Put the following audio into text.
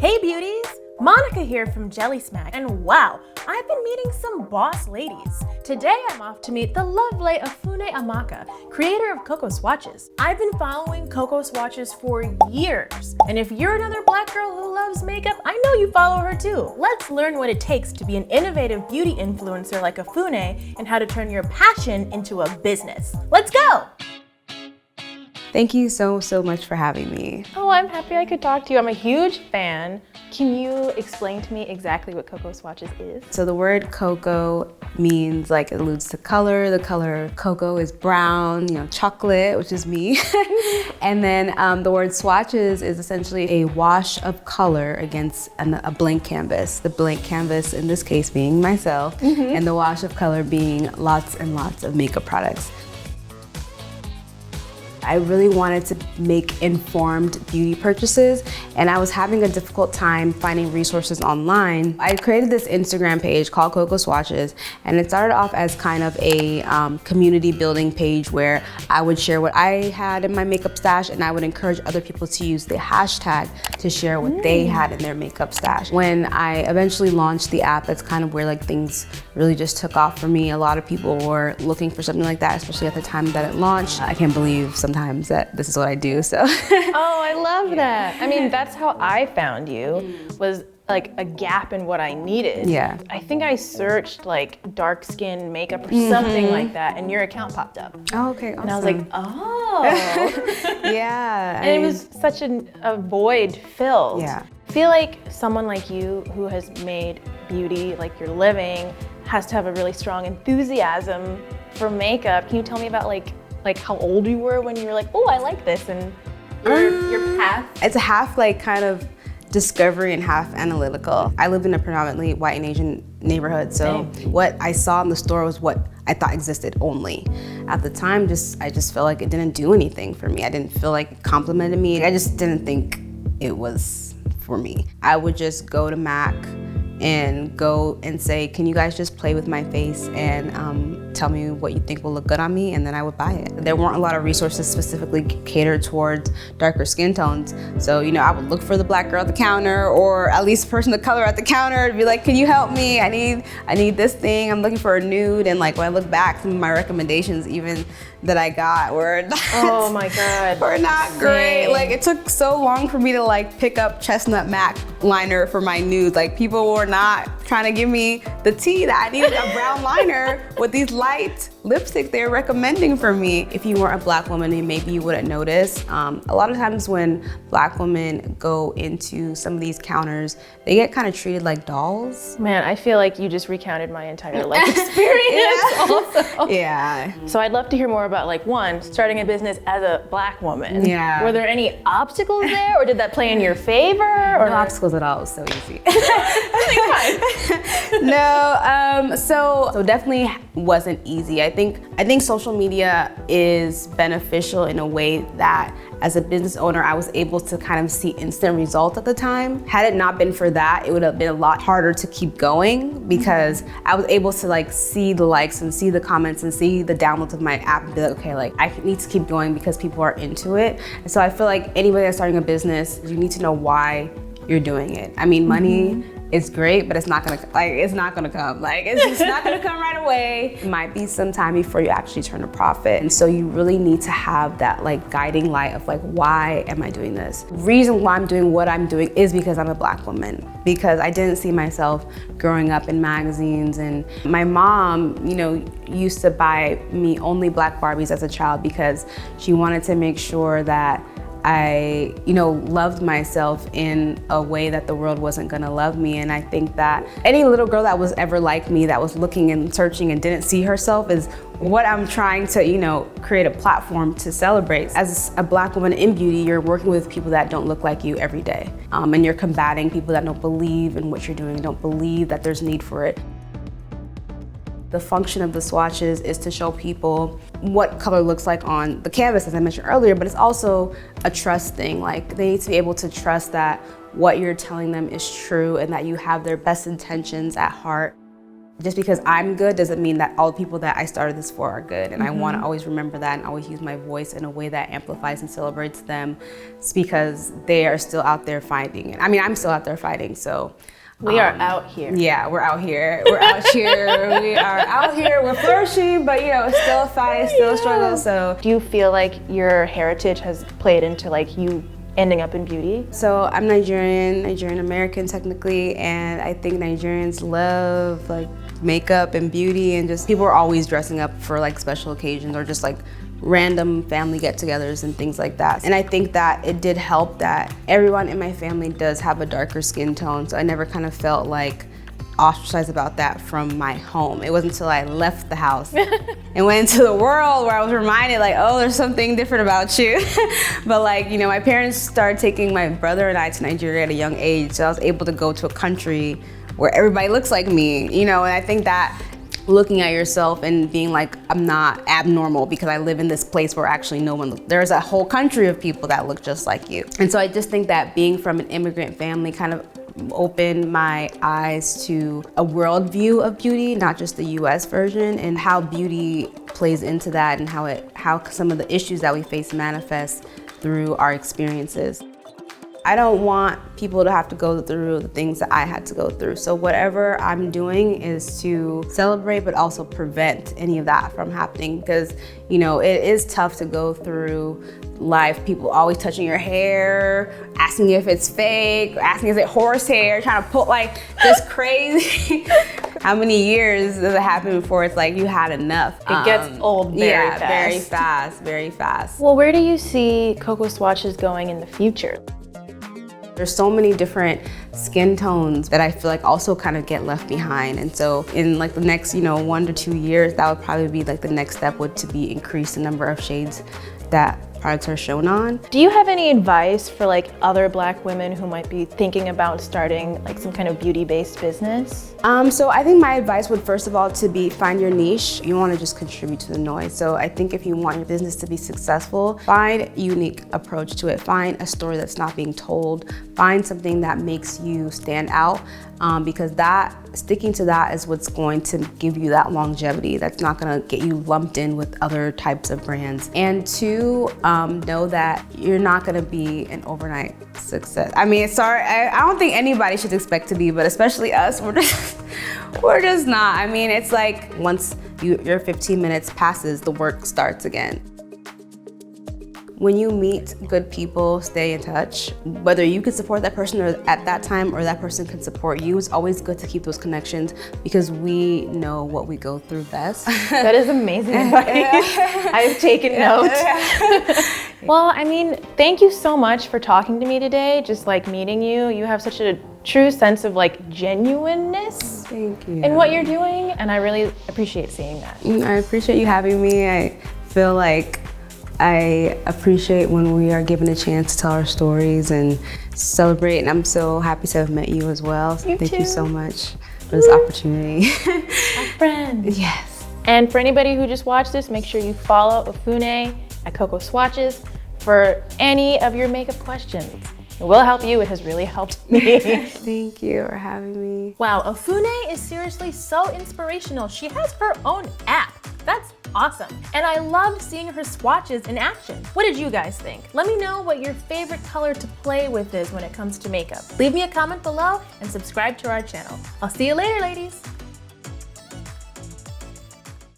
Hey beauties! Monica here from Jelly Smack, and wow, I've been meeting some boss ladies. Today I'm off to meet the lovely Afune Amaka, creator of Coco Swatches. I've been following Coco Swatches for years, and if you're another black girl who loves makeup, I know you follow her too. Let's learn what it takes to be an innovative beauty influencer like Afune and how to turn your passion into a business. Let's go! Thank you so much for having me. Oh, I'm happy I could talk to you. I'm a huge fan. Can you explain to me exactly what Coco Swatches is? So the word cocoa means, like, it alludes to color. The color cocoa is brown, chocolate, which is me. And then the word swatches is essentially a wash of color against a blank canvas. The blank canvas, in this case, being myself, and the wash of color being lots and lots of makeup products. I really wanted to make informed beauty purchases, and I was having a difficult time finding resources online. I created this Instagram page called Coco Swatches, and it started off as kind of a community building page where I would share what I had in my makeup stash, and I would encourage other people to use the hashtag to share what they had in their makeup stash. When I eventually launched the app, that's kind of where things really just took off for me. A lot of people were looking for something like that, especially at the time that it launched. I can't believe sometimes that this is what I do, so. Oh, I love that. I mean, that's how I found you, was like a gap in what I needed. Yeah. I think I searched like dark skin makeup or something like that, and your account popped up. Oh, okay, awesome. And I was like, oh. Yeah. And it was such a void filled. Yeah. I feel like someone like you who has made beauty like your living has to have a really strong enthusiasm for makeup. Can you tell me about like how old you were when you were like, oh, I like this, and your path? It's half kind of discovery and half analytical. I lived in a predominantly white and Asian neighborhood, so what I saw in the store was what I thought existed only. At the time, I just felt like it didn't do anything for me. I didn't feel like it complimented me. I just didn't think it was for me. I would just go to MAC and go and say, can you guys just play with my face and tell me what you think will look good on me, and then I would buy it. There weren't a lot of resources specifically catered towards darker skin tones. So, I would look for the black girl at the counter, or at least a person of color at the counter, to be like, can you help me? I need this thing. I'm looking for a nude. And when I look back, some of my recommendations even that I got were not, oh my God, were not great. It took so long for me to pick up Chestnut MAC liner for my nudes. People were not trying to give me the tea that I needed, a brown liner with these light lipstick they're recommending for me. If you weren't a black woman, then maybe you wouldn't notice. A lot of times when black women go into some of these counters, they get kind of treated like dolls. Man, I feel like you just recounted my entire life experience also. Yeah. So I'd love to hear more about one, starting a business as a black woman. Yeah. Were there any obstacles there, or did that play in your favor? Or no obstacles at all, it was so easy. Fine. No, so definitely wasn't easy. I think social media is beneficial in a way that as a business owner, I was able to kind of see instant results at the time. Had it not been for that, it would have been a lot harder to keep going, because I was able to see the likes and see the comments and see the downloads of my app and be like, okay, I need to keep going because people are into it. And so I feel like anybody that's starting a business, you need to know why you're doing it. I mean, money is great, but it's not gonna come. It's just not gonna come right away. It might be some time before you actually turn a profit. And so you really need to have that guiding light of why am I doing this? The reason why I'm doing what I'm doing is because I'm a black woman. Because I didn't see myself growing up in magazines, and my mom, used to buy me only black Barbies as a child because she wanted to make sure that I, loved myself in a way that the world wasn't gonna love me. And I think that any little girl that was ever like me, that was looking and searching and didn't see herself, is what I'm trying to, create a platform to celebrate. As a black woman in beauty, you're working with people that don't look like you every day. And you're combating people that don't believe in what you're doing, don't believe that there's need for it. The function of the swatches is to show people what color looks like on the canvas, as I mentioned earlier, but it's also a trust thing. They need to be able to trust that what you're telling them is true and that you have their best intentions at heart. Just because I'm good doesn't mean that all the people that I started this for are good. And I want to always remember that and always use my voice in a way that amplifies and celebrates them. It's because they are still out there fighting. I mean, I'm still out there fighting, so. We are out here. Yeah, we're out here. We're out here. We are out here. We're flourishing, but it's still a fight, still a struggle. So, do you feel like your heritage has played into like you ending up in beauty? So I'm Nigerian American technically, and I think Nigerians love like makeup and beauty, and just people are always dressing up for like special occasions or just like random family get-togethers and things like that. And I think that it did help that everyone in my family does have a darker skin tone, so I never kind of felt like ostracized about that from my home. It wasn't until I left the house and went into the world where I was reminded like, oh, there's something different about you. But like, my parents started taking my brother and I to Nigeria at a young age, so I was able to go to a country where everybody looks like me, and I think that looking at yourself and being like, I'm not abnormal because I live in this place where actually there's a whole country of people that look just like you. And so I just think that being from an immigrant family kind of opened my eyes to a worldview of beauty, not just the US version, and how beauty plays into that and how some of the issues that we face manifest through our experiences. I don't want people to have to go through the things that I had to go through. So whatever I'm doing is to celebrate, but also prevent any of that from happening. Because, it is tough to go through life, people always touching your hair, asking if it's fake, asking is it horsehair, trying to put like just crazy. How many years does it happen before it's like you had enough? It gets old very fast. Very fast. Well, where do you see Coco Swatches going in the future? There's so many different skin tones that I feel like also kind of get left behind. And so in like the next, 1 to 2 years, that would probably be like the next step would to be increase the number of shades that products are shown on. Do you have any advice for like other Black women who might be thinking about starting like some kind of beauty-based business? So I think my advice would first of all to be find your niche. You want to just contribute to the noise. So I think if you want your business to be successful, find a unique approach to it. Find a story that's not being told. Find something that makes you stand out, because sticking to that is what's going to give you that longevity. That's not going to get you lumped in with other types of brands. And two, know that you're not going to be an overnight success. I mean, sorry, I don't think anybody should expect to be, but especially us, we're just not. I mean, it's like once your 15 minutes passes, the work starts again. When you meet good people, stay in touch. Whether you can support that person at that time or that person can support you, it's always good to keep those connections because we know what we go through best. That is amazing advice. I've taken note. Well, I mean, thank you so much for talking to me today. Just like meeting you, you have such a true sense of like genuineness Thank you. in what you're doing, and I really appreciate seeing that. I appreciate you having me. I feel like I appreciate when we are given a chance to tell our stories and celebrate, and I'm so happy to have met you as well. Thank you so much for this opportunity. Our friend. Yes. And for anybody who just watched this, make sure you follow Ofune at Coco Swatches for any of your makeup questions. It will help you. It has really helped me. Thank you for having me. Wow, Ofune is seriously so inspirational. She has her own app. That's awesome. And I loved seeing her swatches in action. What did you guys think? Let me know what your favorite color to play with is when it comes to makeup. Leave me a comment below and subscribe to our channel. I'll see you later, ladies.